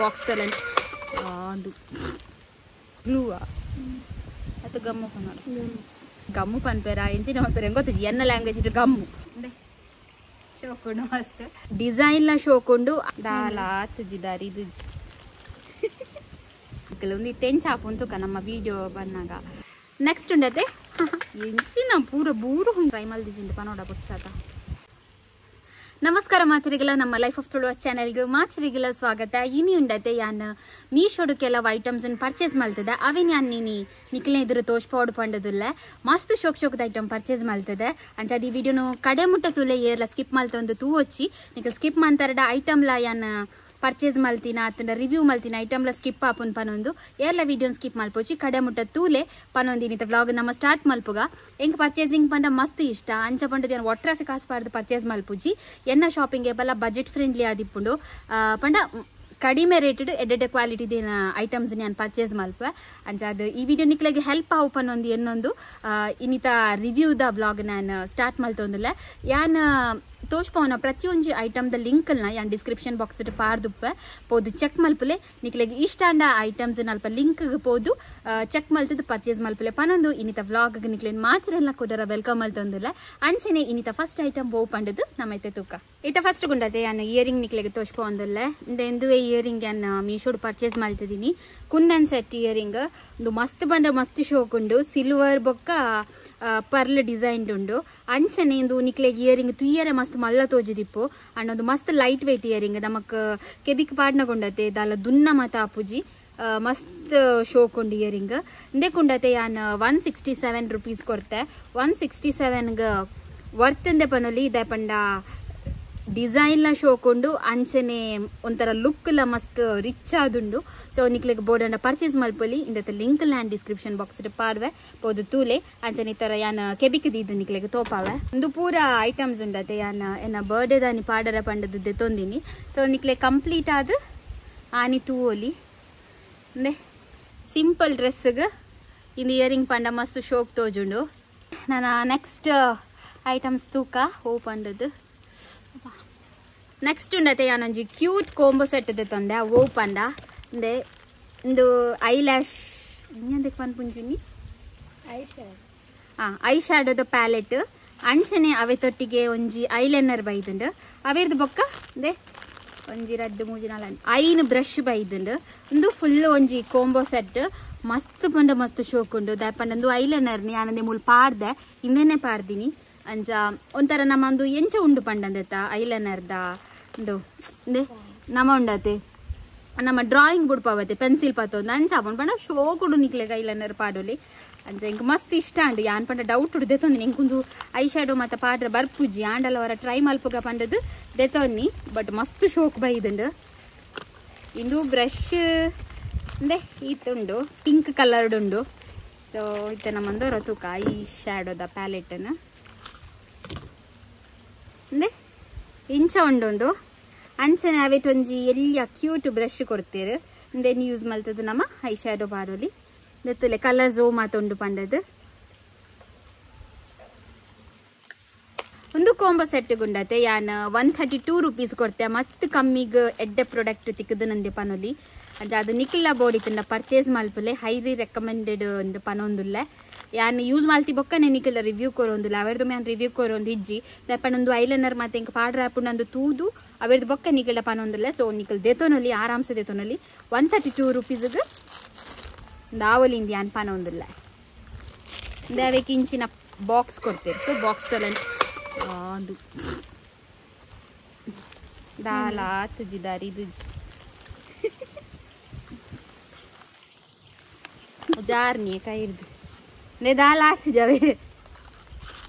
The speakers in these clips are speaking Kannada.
ಬಾಕ್ಸ್ ತಲೆ ಅದು ಗ್ಲೂವಾ ಅದು ಗಮ್ಮು ಪನ್ನೋಡು ಗಮ್ಮು ಪನ್ಪೇರ ಎಂಚಿನ ಪನ್ಪೇರ ಗೊತ್ತಿದ್ದು ಎನ್ನ ಲ್ಯಾಂಗ್ವೇಜ್ ಇಟ್ಟು ಗಮ್ಮು ಶೋಕೊಂಡು ಮಸ್ತ್ ಡಿಸೈನ್ ಲ ಶೋಕೊಂಡು ದಾಲ ತುಜಿದಾರಿ ದುಜಿ ಒಂದು ತೆಂಚಾಪುಂತುಕ ನಮ್ಮ ವಿಡಿಯೋ ಬಂದಾಗ ನೆಕ್ಸ್ಟ್ ಉಂಡತೆ ಎಂಚಿನ ಪೂರ ಬೂರು ಟ್ರೈ ಮಲ್ದಿಜಿಂದ ಪನೋಡ ಬುಚ್ಚಾತ ನಮಸ್ಕಾರ ಮಾತಿರಿಗೆಲ್ಲ ನಮ್ಮ ಲೈಫ್ ಆಫ್ ತುಳುವ ಚಾನೆಲ್ಗೆ ಮಾತಿರಿಗೆಲ್ಲ ಸ್ವಾಗತ ಇನಿ ಉಂಡತೆ ಯಾನ್ ಮೀಶೋಡು ಕೆಲವು ಐಟಮ್ಸ್ ಪರ್ಚೇಸ್ ಮಲ್ತದೆ ಅವೇನ್ ಯಾನ್ ನಿಕ್ಲೆ ಎದುರು ತೋಚ್ಪಾಡು ಪಂಡದಿಲ್ಲ ಮಸ್ತ್ ಶೋಕ್ ಐಟಮ್ ಪರ್ಚೇಸ್ ಮಲ್ತದೆ ಅಂಚದ ಈ ವಿಡಿಯೋನು ಕಡೆ ಮುಟ್ಟ ತುಲೆ ಏರ್ಲ ಸ್ಕಿಪ್ ಮಲ್ತೊಂದು ತೂ వచ్చి ನಿಕ ಸ್ಕಿಪ್ ಮಂತರಡ ಐಟಮ್ಲ ಯಾನ್ ಪರ್ಚೇಸ್ ಮಲ್ತಿನ ಅತ್ತಂಡ ರಿವ್ಯೂ ಮಲ್ತಿನ ಐಟಮ್ಲ ಸ್ಕಿಪ್ ಆಪುನ್ ಪನೊಂದು ಏರ್ಲ ವಿಡಿಯೋನ್ ಸ್ಕಿಪ್ ಮಲ್ಪೋಚಿ ಕಡೆ ಮುಟ್ಟ ತೂಲೆ ಪನೊಂದಿನಿತ ವ್ಲಾಗ್ ನಮ್ಮ ಸ್ಟಾರ್ಟ್ ಮಲ್ಪುಗ ಎಂಕ್ ಪರ್ಚೇಸಿಂಗ್ ಪಂಡ ಮಸ್ತ್ ಇಷ್ಟ ಅಂಚ ಪಂಡ ಏನು ಒಟ್ರಾಸಿ ಕಾಸು ಪಾಡ್ದು ಪರ್ಚೇಸ್ ಮಲ್ಪುಜಿ ಎನ್ನ ಶಾಪಿಂಗ್ ಏಪಲ್ಲ ಬಜೆಟ್ ಫ್ರೆಂಡ್ಲಿ ಆದಿಪ್ಪುಂಡು ಪಂಡ ಕಡಿಮೆ ರೇಟೆಡ್ ಎಡ್ಡೆ ಕ್ವಾಲಿಟಿ ದೇನ ಐಟಮ್ಸ್ ನಾನು ಪರ್ಚೇಸ್ ಮಲ್ಪ ಅಂಚ ಅದು ಈ ವಿಡಿಯೋ ನಿಕ್ಲೆಗೆ ಹೆಲ್ಪ್ ಆವು ಪನ್ನೊಂದು ಎನ್ನೊಂದು ಇನ್ನಿತ ರಿವ್ಯೂದ ವ್ಲಾಗ್ ನಾನು ಸ್ಟಾರ್ಟ್ ಮಲ್ತೊಂದಿಲ್ಲ ಯಾನ್ ತೋಚ್ಪವನ ಪ್ರತಿಯೊಂದು ಐಟಮ್ದ ಲಿಂಕ್ನ ಯಾನ್ ಡಿಸ್ಕ್ರಿಪ್ಷನ್ ಬಾಕ್ಸ್ ಪಾರ್ದುಪ್ಪ ಪೋದು ಚೆಕ್ ಮಲ್ಪಲೆ ನಿಕ್ಲೆಗೆ ಇಷ್ಟ ಅಂಡ ಐಟಮ್ಸ್ ಅಲ್ಪ ಲಿಂಕ್ ಪೋದು ಚೆಕ್ ಮಲ್ತದ ಪರ್ಚೇಸ್ ಮಲ್ಪಲೆ ಪನೊಂದು ಇನ್ನಿತ ವ್ಲಾಗ್ ನಿಕ್ಲೇನ್ ಮಾತಿರಲ್ಲ ಕೊಡರ ವೆಲ್ಕಮ್ ಮಲ್ತೊಂದಿಲ್ಲ ಅಂಚನೆ ಇನ್ನಿತ ಫಸ್ಟ್ ಐಟಮ್ ಬೋವ್ ಪಂಡದು ನಮ್ಮೈತೆ ತೂಕ ಈತ ಫಸ್ಟ್ ಗುಂಡತೆ ಯಾನ್ ಇಯರಿಂಗ್ ನಿಕ್ಲೆಗೆ ತೋಚ್ಪವಂದಿಲ್ಲ ಎಂದುವೆ ಇಯರಿಂಗ್ ಯಾನ್ ಮೀಶೋಡ್ ಪರ್ಚೇಸ್ ಮಲ್ತಿದೀನಿ ಕುಂದನ್ ಸೆಟ್ ಇಯರಿಂಗ್ ಒಂದು ಮಸ್ತ್ ಬಂದ್ರೆ ಮಸ್ತ್ ಶೋಕ್ ಉಂಡು ಸಿಲ್ವರ್ ಬೊಕ್ಕ ಪರ್ಲ್ ಡಿಸೈನ್ ಉಂಡು ಅಂಚನೆ ಇಂದು ನಿಕ್ಲೆಗ್ ಇಯರಿಂಗ್ ತುಯ್ಯರೆ ಮಸ್ತ್ ಮಲ್ಲ ತೋಜಿದಿಪ್ಪು ಅಂಡ್ ಮಸ್ತ್ ಲೈಟ್ ವೇಟ್ ಇಯರಿಂಗ್ ನಮಕ್ ಕೆಬಿಕ್ ಪಾಡ್ನಗೊಂಡತೆ ದಾಲ ದುನ್ನ ಮತ ಅಪ್ಪುಜಿ ಮಸ್ತ್ ಶೋಕ್ ಉಂಡು ಇಯರಿಂಗ್ ಇಂದೇ ಕುಂಡತೆ ಯಾನ್ 167 ರೂಪೀಸ್ ಕೊಡ್ತೆ 167 ವರ್ತ್ ಇಂದೆ ಪನೊಲಿ ಇದೇ ಪಂಡ ಡಿಸೈನ್ ಲ ಶೋಕೊಂಡು ಅಂಚನೆ ಒಂಥರ ಲುಕ್ ಲ ಮಸ್ತ್ ರಿಚ್ ಆದುಂಡು ಸೊ ನಿಕ್ಲೆಗ್ ಬೋರ್ಡ್ ಪರ್ಚೇಸ್ ಮಲ್ಪಲಿ ಇಂದത്തെ ಲಿಂಕ್ ಲ್ಯಾಂಡ್ ಡಿಸ್ಕ್ರಿಪ್ಷನ್ ಬಾಕ್ಸ್ ಪಾಡ್ವೆ ಪೋದು ತೂಲೆ ಅಂಚನೆ ಈ ತರ ಯಾನ್ ಕೆಬಿಕದಿ ಇದು ನಿಕ್ಲೆಗ್ ತೋಪಾವೆ ಒಂದು ಪೂರ ಐಟಮ್ಸ್ ಉಂಡತೆ ಯಾನ್ ಎನ್ನ ಬರ್ಡೇ ದಾನಿ ಪಾಡರ ಪಂಡದ್ದು ತೊಂದಿನಿ ಸೊ ನಿಕ್ಲೆ ಕಂಪ್ಲೀಟ್ ಆದ ಆನಿ ತೂವೋಲಿ ಅಂದೆ ಸಿಂಪಲ್ ಡ್ರೆಸ್ಗೆ ಇಂದು ಇಯರಿಂಗ್ ಪಂಡ ಮಸ್ತ್ ಶೋಕ್ ತೋಜುಂಡು ನಾನು ನೆಕ್ಸ್ಟ್ ಐಟಮ್ಸ್ ತೂಕ ಹೋ ಪಂಡದ್ದು ನೆಕ್ಸ್ಟ್ ಉಂಡತೆ ಯಾನೊಂಜಿ ಕ್ಯೂಟ್ ಕೋಂಬೋ ಸೆಟ್ ತಂದೆ ಓ ಪಂಡ ಇಂದೆ ಇಂದು ಐ ಲ್ಯಾಶ್ ಇನ್ನೆಂದಕ್ಕೆ ಪನ್ಪುಂಜಿನಿ ಐ ಶ್ಯಾಡೋದ ಪ್ಯಾಲೆಟ್ ಅಂಚನೆ ಅವೆ ತೊಟ್ಟಿಗೆ ಒಂಜಿ ಐಲೈನರ್ ಬೈದುಂಡು ಅವೇರ್ದು ಬೊಕ್ಕ ಇಂದೆ ಒಂಜಿ 2 3 4 5 ಬ್ರಷ್ ಬೈದುಂಡು ಇಂದು ಫುಲ್ ಒಂಜಿ ಕೋಂಬೋ ಸೆಟ್ ಮಸ್ತ್ ಪಂಡ ಮಸ್ತ್ ಶೋಕ್ ಉಂಡು ದಾಪಂಡು ಐಲೈನರ್ ಯಾನಂದೆ ಮೂಲ್ ಪಾಡ್ದೆ ಇನ್ನೇನೆ ಪಾಡ್ದಿನಿ ಅಂಚ ಒಂಥರ ನಮ್ಮೊಂದು ಎಂಚ ಉಂಡು ಪಂಡಂದೆತ್ತ ಐಲೈನರ್ದ ಒಂದು ನಮ್ಮ ಉಂಡತೆ ನಮ್ಮ ಡ್ರಾಯಿಂಗ್ ಬುಡ್ಪಾವತ್ತೆ ಪೆನ್ಸಿಲ್ ಪತ್ತೊಂದು ಅಂಚ ಆಪನ್ ಪಂಡ ಶೋಕುಡು ನಿಕ್ಲೆಗ್ ಐಲೈನರ್ ಪಾಡೋಲಿ ಅಂಚ ಇಂಕ ಮಸ್ತ್ ಇಷ್ಟ ಅಂಡು ಯಾನ್ ಪಂಡ ಡೌಟ್ ಉಡು ದೆತೊಂದಿನಿ ಇಂಕೊಂದು ಐ ಶ್ಯಾಡೋ ಮತ್ತೆ ಪಾಡ್ರೆ ಬರ್ಪುಜಿ ಆಂಡಲ ಅವರ ಟ್ರೈ ಮಲ್ಪುಗ ಪಂಡದು ದೆತೊನ್ನಿ ಬಟ್ ಮಸ್ತ್ ಶೋಕ್ ಬೈದುಂಡು ಇಂದು ಬ್ರಷ್ ಅಂದೆ ಈತುಂಡು ಪಿಂಕ್ ಕಲರ್ಡ್ ಉಂಡು ಸೊ ಇತ್ತೆ ನಮ್ಮಂದವರ ತೂಕ ಐ ಶ್ಯಾಡೋದ ಪ್ಯಾಲೆಟ್ನ ಅಂದೆ ಇಂಚ ಉಂಡೊಂದು ಅಂಚನೆ ಅವೆಟೊಂಜಿ ಎಲ್ಲ ಕ್ಯೂಟ್ ಬ್ರಷ್ ಕೊಡ್ತೀರು ಇಂದೇನು ಯೂಸ್ ಮಲ್ತದ್ದು ನಮ್ಮ ಐ ಶ್ಯಾಡೋ ಪಾಡೋಲಿ ದೆತ್ತಲೆ ಕಲರ್ ಝೋ ಮಾತೊಂಡು ಪಂಡದು ಒಂದು ಕೋಂಬೋ ಸೆಟ್ ಗುಂಡತೆ ಯಾನ್ 132 ರೂಪೀಸ್ ಕೊಡ್ತೆ ಮಸ್ತ್ ಕಮ್ಮಿಗ್ ಎಡ್ಡೆ ಪ್ರಾಡಕ್ಟ್ ತಿಕ್ಕದು ನಂದೆ ಪನೊಲಿ ಅದು ನಿಖಿಲ ಬೋಡಿ ತಿಂದ ಪರ್ಚೇಸ್ ಮಲ್ಪಲೆ ಹೈಲಿ ರೆಕಮೆಂಡೆಡ್ ಒಂದು ಪನೊಂದುಲ್ಲೆ ಯಾನ್ ಯೂಸ್ ಮಲ್ತಿ ಬೊಕ್ಕನೆ ನಿಖಿಲ ರಿವ್ಯೂ ಕೊರೊಂದಿಲ್ಲ ಅವೆರ್ದು ಯಾನ್ ರಿವ್ಯೂ ಕೊರೊಂದು ಇಜ್ಜಿ ದಪ್ಪನೊಂದು ಐಲೈನರ್ ಮತ್ತೆ ಇಂಕ ಪಾಡ್ರ ಹಾಪುಂಡು ತೂದು ಅವೆರ್ದು ಬೊಕ್ಕ ನಿಖಿಲ ಪನೊಂದಿಲ್ಲ ಸೊ ನಿಖಿಲ್ ದೇತೋನೊಲಿ ಆರಾಮ್ಸೆ ದೇತೋನೊಲಿ 132 ರೂಪೀಸ್ಗೆ ದಾವಲಿಂದ ಯಾನ್ ಪನೊಂದಿಲ್ಲ ಅವಕ್ಕೆ ಇಂಚಿನ ಬಾಕ್ಸ್ ಕೊಡ್ತೇವೆ ಸೊ ಬಾಕ್ಸ್ ತಲೆ ಅದು ದಾಲ ತುಜಿದಾರಿ ದುಜಿ ಜಾರ್ನಿ ಕೈರ್ದು ದಾಲ ಹಾಕಿದವೆ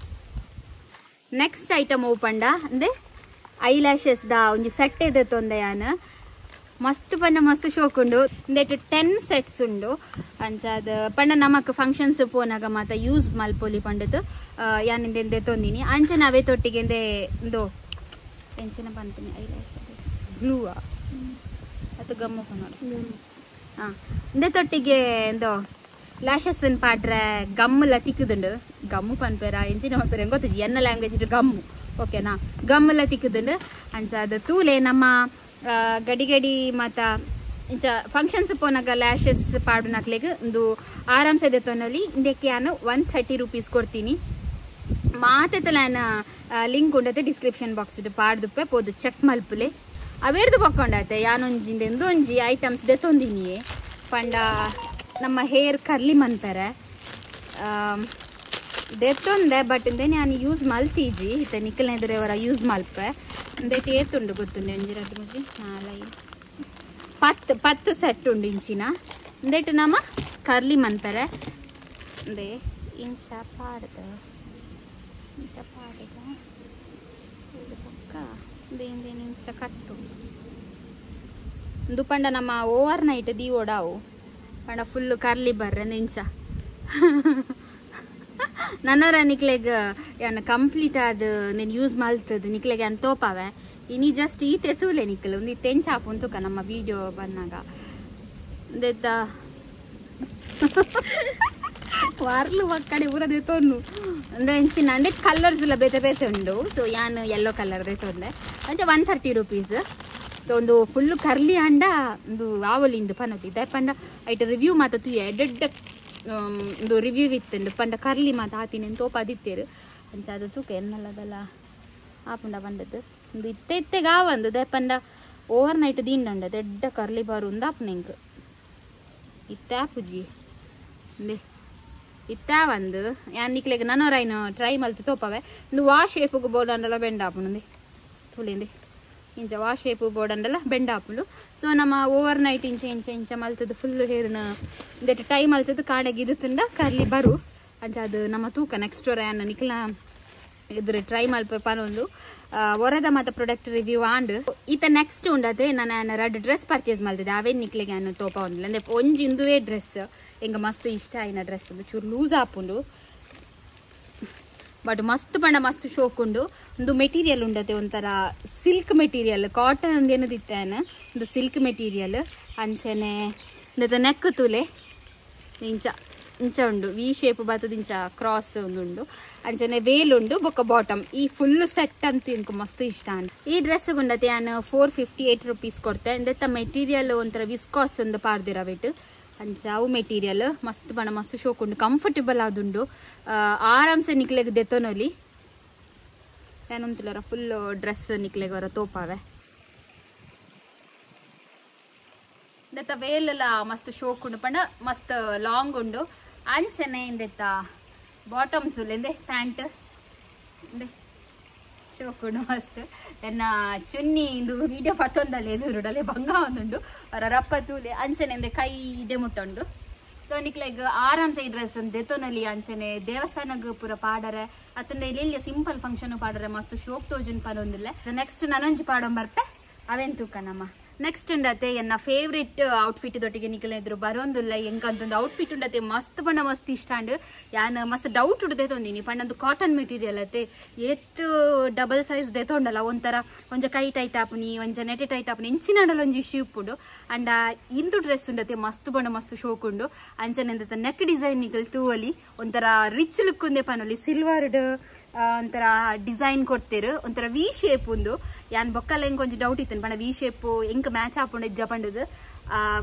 ನೆಕ್ಸ್ಟ್ ಐಟಮ್ ಓಪಂಡ ಅಂದ್ರೆ ಐ ಲ್ಯಾಶಸ್ ದ ಒಂಜಿ ಸೆಟ್ ಇದೆ ತೊಂದೆ ಯಾನ್ ಮಸ್ತ್ ಪಂಡ ಮಸ್ತ್ ಶೋಕ್ ಉಂಡು ಇಂದೆಟ್ 10 ಸೆಟ್ಸ್ ಉಂಡು ಅಂಚಾದ ಪಂಡ ನಮಕ್ ಫಂಕ್ಷನ್ಸ್ ಪೋನಾಗ ಮಾತ ಯೂಸ್ ಮಲ್ಪೊಲಿ ಪಂಡದು ಯಾನಿಂದೆ ತೊಂದಿನಿ ಅಂಚನೆ ಅವೇ ತೊಟ್ಟಿಗೆ ಇಂದು ಎಂಚಿನ ಪಂಪಿನಿ ಐ ಲ್ಯಾಶ್ ಗ್ಲೂವಾ ಅದು ಗಮ್ಮು ಪನ್ನೋಡು ಇಂದೆ ತೊಟ್ಟಿಗೆ ಇಂದು ಲ್ಯಾಶಸ್ ಪಾಡ್ರೆ ಗಮ್ಮುಲ ತಿಕ್ಕುದುಂಡು ಗಮ್ಮು ಪನ್ಪೇರ ಎಂಚಿನ ಪನ್ಪೇರ ಗೊತ್ತಿದ್ದು ಎನ್ನ ಲ್ಯಾಂಗ್ವೇಜ್ ಇಟ್ಟು ಗಮ್ಮು ಓಕೆನಾ ಗಮ್ಮುಲ ತಿಕ್ಕುದುಂಡು ಅಂಚ ಅದು ತೂಲೆ ನಮ್ಮ ಗಡಿ ಗಡಿ ಮತ್ತ ಇಂಚ ಫಂಕ್ಷನ್ಸ್ ಪೋನಾಗ ಲ್ಯಾಶಸ್ ಪಾಡು ನಕ್ಲೆಗ್ ಒಂದು ಆರಾಮ್ಸೆ ದೆತ್ತೊನಲ್ಲಿ ಇಂದಕ್ಕೆ ನಾನು 130 ರೂಪೀಸ್ ಕೊಡ್ತೀನಿ. ಮಾತೆತ್ತಲ ನಾನು ಲಿಂಕ್ ಉಂಡತೆ ಡಿಸ್ಕ್ರಿಪ್ಷನ್ ಬಾಕ್ಸ್ ಪಾಡ್ದುಪ್ಪೆ ಪೋದು ಚೆಕ್ ಮಲ್ಪುಲೆ ಅವೇರ್ದು ಬಕ್ಕೊಂಡತೆ ಯಾನೊಂಜಿಂದೆಂದು ಒಂಜಿ ಐಟಮ್ಸ್ ದೆತ್ತೊಂದಿನಿಯೇ ಪಂಡ ನಮ್ಮ ಹೇರ್ ಕರ್ಲಿ ಮನ್ಪೆರೆ ದೆತ್ತೊಂದೆ ಬಟ್ ಇಂದೆ ನಾನು ಯೂಸ್ ಮಲ್ತೀಜಿ ಇತ್ತ ನಿಖಲ್ನ ಎದುರವರ ಯೂಸ್ ಮಲ್ಪೆ ಇಂದೆಟ್ಟು ಏತುಂಡು ಗೊತ್ತುಂಡೆ ಒಂಜಿರದ್ದು ಮುಜಿ 10 ಸೆಟ್ ಉಂಡು ಇಂಚಿನ ಇಂದೆಟ್ಟು ನಮ್ಮ ಕರ್ಲಿ ಮನ್ಪೆರೆ ಇಂದೆ ಇಂಚ ಪಾಡ್ದ ಇಂಚ ಕಟ್ಟು ಇಂದು ಪಂಡ ನಮ್ಮ ಓವರ್ ನೈಟ್ ದಿ ಓಡಾವು ಪಂಡ ಫುಲ್ ಕರ್ಲಿ ಬರ್ರೆ ಇಂಚ ನನ್ನವರ ನಿಕ್ಲೆಗ್ ಯಾನ ಕಂಪ್ಲೀಟ್ ಆದ ನೀನು ಯೂಸ್ ಮಲ್ತದ ನಿಕ್ಲೆಗೆ ಅಂತ ತೋಪಾವೆ ಇನಿ ಜಸ್ಟ್ ಈ ತೆಸುಲೆ ನಿಕ್ಕಲು ಒಂದು ತೆಂಚ ಹಾಪುಂತುಕ ನಮ್ಮ ವಿಡಿಯೋ ಬಂದಾಗ ವಾರ್ಲು ಒಕ್ಕಡೆ ಊರದೇ ತೊಂದು ಅಂದ್ರೆ ಇಂಚಿನ ಅಂದ್ರೆ ಕಲರ್ಸ್ ಎಲ್ಲ ಬೇತೆ ಬೇತೆ ಉಂಡು ಸೊ ಯಾನು ಯೆಲ್ಲೋ ಕಲರ್ ತೊಂದೆ ಅಂಚೆ 130 ರೂಪೀಸ್ ಒಂದು ಫುಲ್ ಕರ್ಲಿ ಅಂಡ ಒಂದು ಆವಲಿಂದು ಪನೋತಿ ಪಂಡ ಐಟ್ ರಿವ್ಯೂ ಮಾತು ಎಡ್ಡೆಡ್ಡ ಒಂದು ರಿವ್ಯೂ ಇತ್ತು ಪಂಡ ಕರ್ಲಿ ಮಾತು ಆತೀನಿ ತೋಪಾದಿತ್ತೇರು ಅಂಚೆ ಅದು ತೂಕ ಎನ್ನಲ್ಲದಲ್ಲ ಆಪುಂಡ ಬಂದದ್ದು ಒಂದು ಇತ್ತೆಗ ಆವಂದು ಪಂಡ ಓವರ್ ನೈಟ್ ದಿಂಡ ದೊಡ್ಡ ಕರ್ಲಿ ಬಾರು ಒಂದು ಆಪುನೆಂಕ್ ಇತ್ತ ಪುಜಿ ಇತ್ತ ಒಂದು ಯಾನ್ ನಿಕ್ಲೆಗ್ ನನ್ನೋರೈನು ಟ್ರೈ ಮಲ್ತು ತೋಪವೆ ಒಂದು ವಾಶ್ ಶೇಪುಗು ಬೋರ್ಡ್ ಅಂಡಲ್ಲ ಬೆಂಡ ಆಪುಂಡು ತುಳಿಂದಿ ಇಂಚ ವಾಶ್ ಶೇಪು ಬೋರ್ಡ್ ಅಂಡಲ್ಲ ಬೆಂಡ ಆಪುಂಡು ಸೊ ನಮ್ಮ ಓವರ್ ನೈಟ್ ಇಂಚ ಮಲ್ತದ್ದು ಫುಲ್ ಹೇರ್ನ ಇಂದೆಟ್ಟು ಟೈಮ್ ಮಲ್ತದ್ದು ಕಾಡೆಗೆ ಇರುತ್ತಂಡ ಕರ್ಲಿ ಬರು ಅಂಚ ಅದು ನಮ್ಮ ತೂಕ ನೆಕ್ಸ್ಟ್ ವರ ಯಾನ ನಿಕ್ಲ ಇದ್ರೆ ಟ್ರೈ ಮಲ್ಪ ಪನೊಂದು ಹೊರದ ಮಾತ ಪ್ರಾಡಕ್ಟ್ ರಿವ್ಯೂ ಆಂಡ್ ಈತ ನೆಕ್ಸ್ಟ್ ಉಂಡದೆ ನಾನು 2 ಡ್ರೆಸ್ ಪರ್ಚೇಸ್ ಮಲ್ತಿದ್ದೆ ಅವೇನು ನಿಕ್ಲೆಗೆ ನಾನು ತೋಪ ಒಂದಿಲ್ಲ ಅಂದ್ರೆ ಒಂಜಿ ಇಂದುವೇ ಡ್ರೆಸ್ ಎಂಗ ಮಸ್ತ್ ಇಷ್ಟ ಆಯ್ನ ಡ್ರೆಸ್ ಚೂರು ಲೂಸ್ ಆಪುಂಡು ಬಟ್ ಮಸ್ತ್ ಪಂಡ ಮಸ್ತ್ ಶೋಕ್ ಉಂಡು ಒಂದು ಮೆಟೀರಿಯಲ್ ಉಂಡತೆ ಒಂಥರ ಸಿಲ್ಕ್ ಮೆಟೀರಿಯಲ್ ಕಾಟನ್ ಒಂದು ಏನದಿತ್ತೇನ ಒಂದು ಸಿಲ್ಕ್ ಮೆಟೀರಿಯಲ್ ಅಂಚೆನೆ ನೆಕ್ ತುಲೆ ಇಂಚ ಉಂಡು ವಿ ಶೇಪ್ ಬರ್ತದ ಇಂಚ ಕ್ರಾಸ್ ಉಂಡು ಅಂಚನೆ ವೇಲ್ ಉಂಡು ಬೊಕ್ಕ ಬಾಟಮ್ ಈ ಫುಲ್ ಸೆಟ್ ಅಂತೂ ಇಂಕ ಮಸ್ತ್ ಇಷ್ಟ ಅಂಡ್ ಈ ಡ್ರೆಸ್ ಉಂಡತೆ ನಾನು 458 ರೂಪೀಸ್ ಕೊಡ್ತೆ ಇಂದೆತ್ತ ಮೆಟೀರಿಯಲ್ ಒಂಥರ ವಿಸ್ಕಾಸ್ ಒಂದು ಪಾರ್ದಿರ ವೆಟ್ ಅಂಚ ಅವು ಮೆಟೀರಿಯಲ್ ಮಸ್ತ್ ಬಣ್ಣ ಮಸ್ತ್ ಶೋಕ್ ಉಂಡು ಕಂಫರ್ಟಬಲ್ ಆದುಂಡು ಆರಾಮ್ಸೆ ನಿಕ್ಲೆಗ್ ದೆತ್ತೊನೊಲಿ ಏನಂತಿಲ್ಲರ ಫುಲ್ ಡ್ರೆಸ್ ನಿಕ್ಲೆಗ್ ಅವರ ತೋಪಾವೆ ದೆತ್ತ ವೇಲ್ ಎಲ್ಲ ಮಸ್ತ್ ಶೋಕ್ ಉಂಡು ಪಂಡ ಮಸ್ತ್ ಲಾಂಗ್ ಉಂಡು ಅಂಚನೆ ಇಂದೆತ್ತ ಬಾಟಮ್ ತುಲೆಂದೆ ಪ್ಯಾಂಟ್ ಶೋಕ್ ಉಂಡು ಮಸ್ತ್ ನನ್ನ ಚುನ್ನಿ ಇಂದು ವಿಡಿಯೋ ಪತ್ತೊಂದಲ್ಲ ಎದುರುಡಲೆ ಬಂಗ ಒಂದುಂಡು ಅವರ ರಪ್ಪ ತೂಲೆ ಅಂಚನೆ ಕೈ ಇದೆ ಮುಟ್ಟುಂಡು ಸೊ ನಿಕ್ಲೆಗ್ ಆರಾಮ್ಸೆ ಈ ಡ್ರೆಸ್ ದೆತ್ತೊನಲ್ಲಿ ಅಂಚನೆ ದೇವಸ್ಥಾನಗ ಪೂರ ಪಾಡರೆ ಅತ್ತಂದ ಇಲ್ಲಿ ಸಿಂಪಲ್ ಫಂಕ್ಷನ್ ಪಾಡರೆ ಮಸ್ತ್ ಶೋಕ್ ತೋಜುನ್ ಪನೊಂದಿಲ್ಲ ನೆಕ್ಸ್ಟ್ ನನೊಂಜಿ ಪಾಡೋ ಬರ್ಪೆ ಅವೇನ್ ತೂಕ ನಮ್ಮ ನೆಕ್ಸ್ಟ್ ಉಂಡತೆ ಎನ್ನ ಫೇವ್ರೇಟ್ ಔಟ್ಫಿಟ್ ದೊಟ್ಟಿಗೆ ನಿಖಲ್ ಎದುರು ಬರೋಂದಿಲ್ಲ ಎಂಕಂತೊಂದು ಔಟ್ಫಿಟ್ ಉಂಡತೆ ಮಸ್ತ್ ಪಂಡ ಮಸ್ತ್ ಇಷ್ಟ ಅಂಡ್ ಯಾನ್ ಮಸ್ತ್ ಡೌಟ್ ಉಡ್ದೆ ತೊಂದಿನಿ ಪಂಡೊಂದು ಕಾಟನ್ ಮೆಟೀರಿಯಲ್ ಅತ್ತೆ ಎತ್ತು ಡಬಲ್ ಸೈಜ್ ದೆತೊಂಡಲ್ಲ ಒಂಥರ ಒಂಜ ಕೈ ಟೈಟ್ ಆಪುನಿ ಒಂಜ ನೆಟೆ ಟೈಟ್ ಆಪುನಿ ಇಂಚಿನಾಡಲ್ಲ ಒಂಜಿ ಶೀಪ್ ಉಂಡು ಅಂಡ್ ಇಂದು ಡ್ರೆಸ್ ಉಂಡತೆ ಮಸ್ತ್ ಪಂಡ ಮಸ್ತ್ ಶೋಕ್ ಉಂಡು ಅಂಚನೆ ನೆಕ್ ಡಿಸೈನ್ ನಿಕಲ್ ತೂವಲಿ ಒಂಥರ ರಿಚ್ ಲುಕ್ ಉಂದೆ ಪನೊಲಿ ಸಿಲ್ವರ್ಡ್ ಒಂಥರ ಡಿಸೈನ್ ಕೊಡ್ತೇರು ಒಂಥರ ವಿ ಶೇಪ್ ಉಂದು ಯಾನ್ ಬೊಕ್ಕಲ್ಲ ಹೆಂಗ್ ಒಂಜಿ ಡೌಟ್ ಇತ್ತು ಪಂಡ ವಿ ಶೇಪ್ ಎಂಕ್ ಮ್ಯಾಚ್ ಆಪುಂಡು ಇಜ್ಜ ಪಂಡದು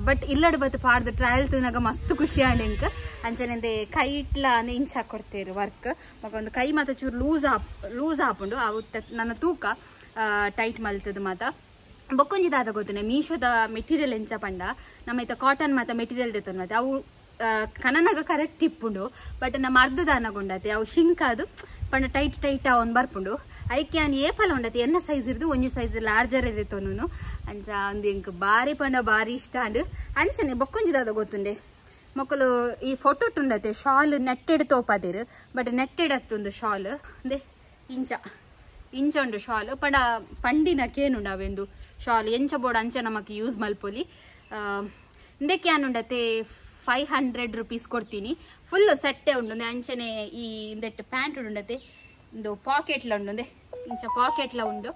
ಬಟ್ ಇಲ್ಲಡ್ ಬತ್ತು ಪಾಡ್ದು ಟ್ರಯಲ್ ತೂನಾಗ ಮಸ್ತ್ ಖುಷಿ ಆಂಡ್ ಎಂಕ್ ಅಂಚನೆ ಕೈ ಇಟ್ಲ ಅಂದ್ರೆ ಇಂಚ್ ಹಾಕೊಡ್ತೇರು ವರ್ಕ್ ಮಗ ಒಂದು ಕೈ ಮಾತ ಚೂರು ಲೂಸ್ ಆಪುಂಡು ಅವು ನನ್ನ ತೂಕ ಟೈಟ್ ಮಲ್ತದ ಮಾತ ಬೊಕ್ಕೊಂಜಿ ದಾದ ಗೊತ್ತುನೆ ಮೀಶೋದ ಮೆಟೀರಿಯಲ್ ಎಂಚ ಪಂಡ ನಮ್ಮ ಇತ್ತ ಕಾಟನ್ ಮಾತ ಮೆಟೀರಿಯಲ್ ದೆತ್ತೊಂದು ಮತ್ತೆ ಅವು ಕನನಾಗ ಕರೆಕ್ಟ್ ಇಪ್ಪುಂಡು ಬಟ್ ನಮ್ಮ ಅರ್ಧದಾನಗೊಂಡತೆ ಅವು ಶಿಂಕ್ ಅದು ಪಂಡ ಟೈಟ್ ಅವನ್ ಬರ್ಪುಂಡು ಐಕೆ ಅನ್ ಏಪಲ್ ಉಂಡತಿ ಎನ್ನ ಸೈಜ್ ಇರ್ದು ಒಂಜಿ ಸೈಜ್ ಲಾರ್ಜರ್ ಇರುತ್ತೋನು ಅಂಚ ಅಂದ್ ಎಂಕ್ ಬಾರಿ ಪಂಡ ಬಾರಿ ಇಷ್ಟ ಅಂಡ್ ಅಂಚನೆ ಬೊಕ್ಕೊಂಜಿದಾದ ಗೊತ್ತುಂಡೆ ಮಕ್ಕಳು ಈ ಫೋಟೋ ಉಂಡತೆ ಶಾಲ್ ನೆಟ್ಟೆಡ್ ತೋಪಾದಿರು ಬಟ್ ನೆಟ್ಟೆಡ್ ಅತ್ತೊಂದು ಶಾಲ್ ಅಂದೆ ಇಂಚ ಉಂಡು ಶಾಲ್ ಪಂಡ ಪಂಡಿನ ಕೇನುಂಡು ಅವೆಂದು ಶಾಲ್ ಎಂಚ ಬೋರ್ಡ್ ಅಂಚ ನಮಕ್ ಯೂಸ್ ಮಲ್ಪೊಲಿ ಇಂದಕ್ಕೆ ಏನುಂಡತೆ 500 ರೂಪೀಸ್ ಕೊಡ್ತೀನಿ ಫುಲ್ ಸೆಟ್ಟೆ ಉಂಡು ಅಂಚನೆ ಈ ಇಂದೆಟ್ಟು ಪ್ಯಾಂಟ್ ಉಂಡತೆ ಒಂದು ಪಾಕೆಟ್ಲ ಉಂಡು ಇಂಚ ಪಾಕೆಟ್ಲ ಉಂಡು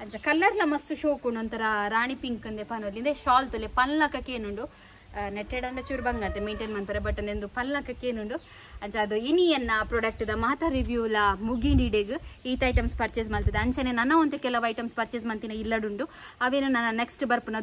ಅಂಚ ಕಲರ್ಲ ಮಸ್ತ್ ಶೋಕ್ ಉಂಡು ಒಂಥರ ರಾಣಿ ಪಿಂಕ್ ಅಂದೆ ಪನೋಲಿ ಶಾಲ್ ತೊಲೆ ಪಲ್ಲಕಕ್ಕೆ ಏನುಂಡು ನೆಟ್ಟೆಡ್ ಅಂಡ ಚೂರು ಬಂಗಂತೆ ಮೇಂಟೈನ್ ಮಾಡ್ತಾರೆ ಬಟ್ ಒಂದು ಪಲ್ಲಕಕ್ಕೆ ಏನುಂಡು ಅಂಚ ಅದು ಇನಿಯನ್ನ ಪ್ರಾಡಕ್ಟ್ ದ ಮಾತಾ ರಿವ್ಯೂಲ ಮುಗಿಡಿಡೆಗ್ ಈತ ಐಟಮ್ಸ್ ಪರ್ಚೇಸ್ ಮಾಡ್ತಿದ್ದೆ ಅಂಚನೆ ನನ್ನ ಒಂದು ಕೆಲವು ಐಟಮ್ಸ್ ಪರ್ಚೇಸ್ ಮಾಡ್ತೀನಿ ಇಲ್ಲಡುಂಡು ಅವೇನು ನನ್ನ ನೆಕ್ಸ್ಟ್ ಬರ್ಪುನ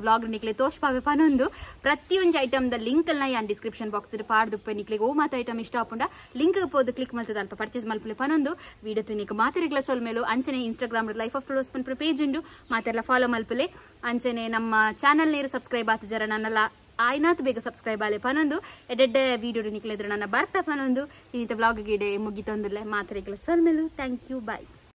ವ್ಲಾಗ್ ನಿಕ್ಲೆ ತೋಷ್ಪಾವೆ ಪನೊಂದು ಪ್ರತಿಯೊಂದು ಐಟಮ್ ದ ಲಿಂಕ್ ಎಲ್ಲ ಯಾನ್ ಡಿಸ್ಕ್ರಿಪ್ಷನ್ ಬಾಕ್ಸ್ ಪಾಡ್ದುಪ್ಪೆ ನಿಕ್ಲಿಗೆ ಓ ಮಾತ ಐಟಮ್ ಇಷ್ಟ ಆಪುಂಡ ಲಿಂಕ್ ಪೋದು ಕ್ಲಿಕ್ ಮಾಡ್ತದ ಅಲ್ಪ ಪರ್ಚೇಸ್ ಮಲ್ಪಲೆ ಪನೊಂದು ವಿಡಿಯೋ ತುನಿಕ ಮಾತರಿಗ್ಲ ಸೊಲ್ ಮೇಲೂ ಅಂಚನೆ ಇನ್ಸ್ಟಾಗ್ರಾಮ್ ಲೈಫ್ ಆಫ್ ಫ್ಲೋರ್ಸ್ ಪನ್ ಪೇಜ್ ಉಂಡು ಮಾತೆಲ್ಲ ಫಾಲೋ ಮಲ್ಪಲೆ ಅಂಚನೆ ನಮ್ಮ ಚಾನಲ್ ನೀರು ಸಬ್ಸ್ಕ್ರೈಬ್ ಆತಜರ ನನ್ನಲ್ಲ ಆಯ್ನಾತ್ ಬೇಗ ಸಬ್ಸ್ಕ್ರೈಬ್ ಆಲೆ ಪನೊಂದು ಎಡೆಡ್ಡೆ ವಿಡಿಯೋ ನಿಕ್ಲಿದ್ರೆ ನನ್ನ ಬರ್ತಾ ಪನೊಂದು ಇನ್ನಿತ ವ್ಲಾಗ್ ಗಿಡೆ ಮುಗಿತೊಂದಿಲ್ಲ ಮಾತರಿಗ್ಲ ಸೊಲ್ ಮೇಲೂ ಥ್ಯಾಂಕ್ ಯು ಬಾಯ್.